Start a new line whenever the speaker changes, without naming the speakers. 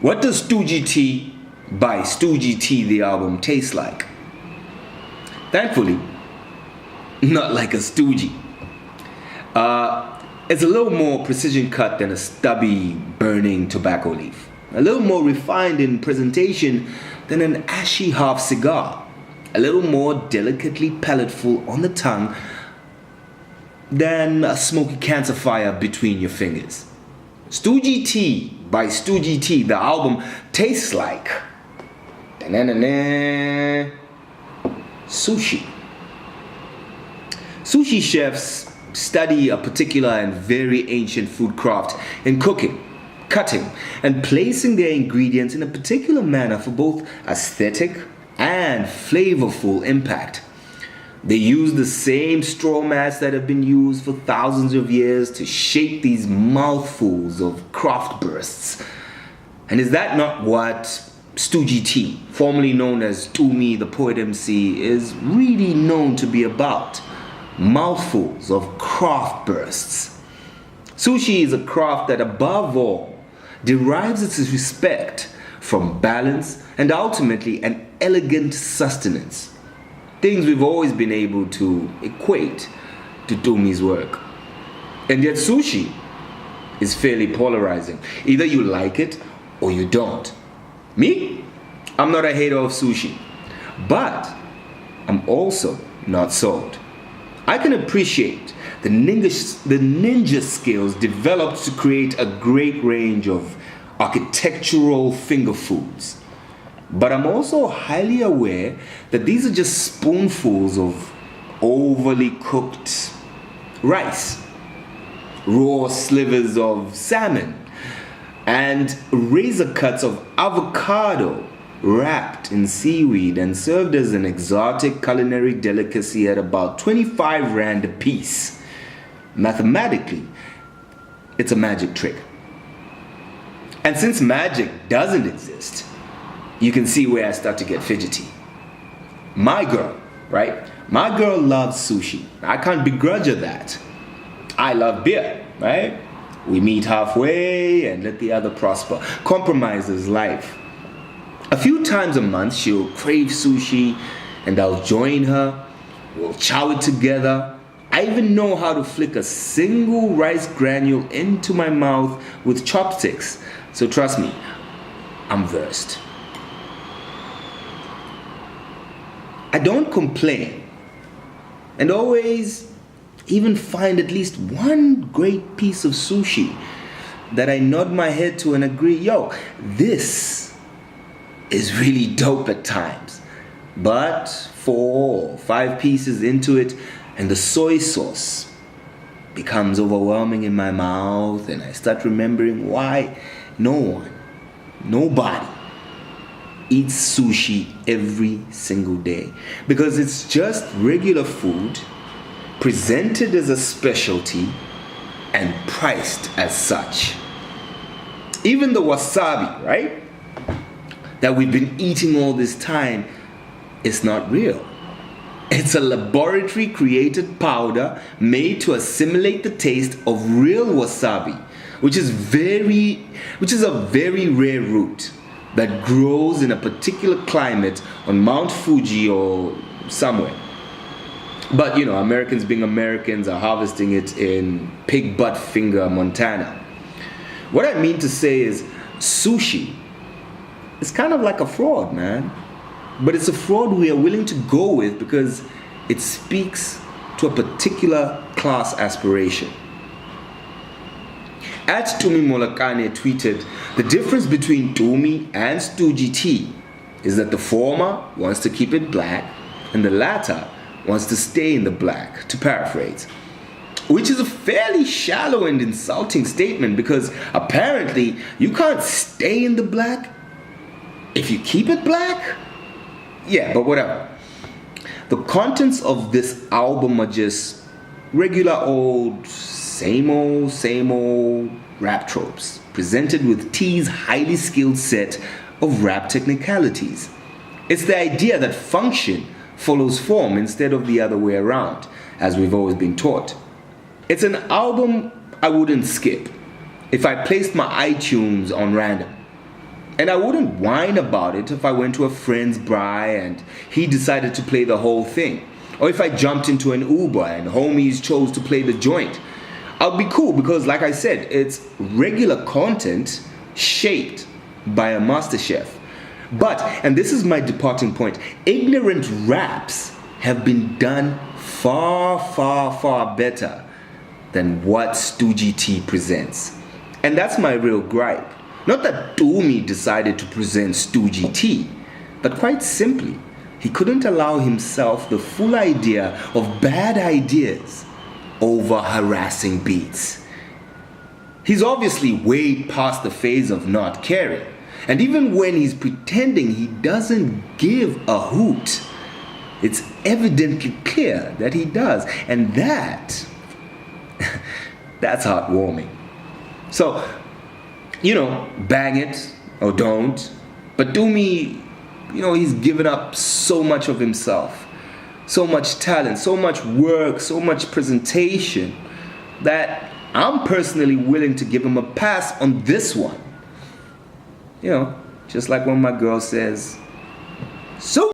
What does Stogie T by Stogie T, the album, taste like? Thankfully, not like a Stoogie. It's a little more precision cut than a stubby, burning tobacco leaf. A little more refined in presentation than an ashy half cigar. A little more delicately palatable on the tongue than a smoky cancer fire between your fingers. Stogie T by Stogie T, the album, tastes like sushi. Sushi chefs study a particular and very ancient food craft in cooking, cutting, and placing their ingredients in a particular manner for both aesthetic and flavorful impact. They use the same straw mats that have been used for thousands of years to shape these mouthfuls of craft bursts. And is that not what Stogie T, formerly known as Tumi the Poet MC, is really known to be about? Mouthfuls of craft bursts. Sushi is a craft that above all derives its respect from balance and ultimately an elegant sustenance. Things we've always been able to equate to Tumi's work. And yet sushi is fairly polarizing. Either you like it or you don't. Me? I'm not a hater of sushi, but I'm also not sold. I can appreciate the ninja skills developed to create a great range of architectural finger foods. But I'm also highly aware that these are just spoonfuls of overly cooked rice, raw slivers of salmon, and razor cuts of avocado wrapped in seaweed and served as an exotic culinary delicacy at about 25 rand a piece. Mathematically, it's a magic trick. And since magic doesn't exist, you can see where I start to get fidgety. My girl, right? My girl loves sushi. I can't begrudge her that. I love beer, right? We meet halfway and let the other prosper. Compromise is life. A few times a month, she'll crave sushi and I'll join her. We'll chow it together. I even know how to flick a single rice granule into my mouth with chopsticks. So trust me, I'm versed. I don't complain and always even find at least one great piece of sushi that I nod my head to and agree, yo, this is really dope at times. But 4 or 5 pieces into it and the soy sauce becomes overwhelming in my mouth and I start remembering why nobody eats sushi every single day. Because it's just regular food presented as a specialty and priced as such. Even the wasabi, right, that we've been eating all this time is not real. It's a laboratory created powder made to assimilate the taste of real wasabi, which is a very rare root that grows in a particular climate on Mount Fuji or somewhere. But you know, Americans being Americans are harvesting it in Pig Butt Finger, Montana. What I mean to say is sushi is kind of like a fraud, man. But it's a fraud we are willing to go with because it speaks to a particular class aspiration. At Tumi Molakane tweeted, the difference between Tumi and Stogie T is that the former wants to keep it black and the latter wants to stay in the black, to paraphrase. Which is a fairly shallow and insulting statement because apparently you can't stay in the black if you keep it black? Yeah, but whatever. The contents of this album are just regular old, same old rap tropes, presented with T's highly skilled set of rap technicalities. It's the idea that function follows form instead of the other way around, as we've always been taught. It's an album I wouldn't skip if I placed my iTunes on random. And I wouldn't whine about it if I went to a friend's braai and he decided to play the whole thing. Or if I jumped into an Uber and homies chose to play the joint. I'll be cool because, like I said, it's regular content shaped by a master chef. But, and this is my departing point, ignorant raps have been done far, far, far better than what Stogie T presents. And that's my real gripe. Not that Dumi decided to present Stogie T, but quite simply, he couldn't allow himself the full idea of bad ideas over harassing beats. He's obviously way past the phase of not caring. And even when he's pretending he doesn't give a hoot, it's evidently clear that he does. And that's heartwarming. So, bang it or don't. But Dumi, he's given up so much of himself, so much talent, so much work, so much presentation that I'm personally willing to give him a pass on this one. Just like when my girl says, so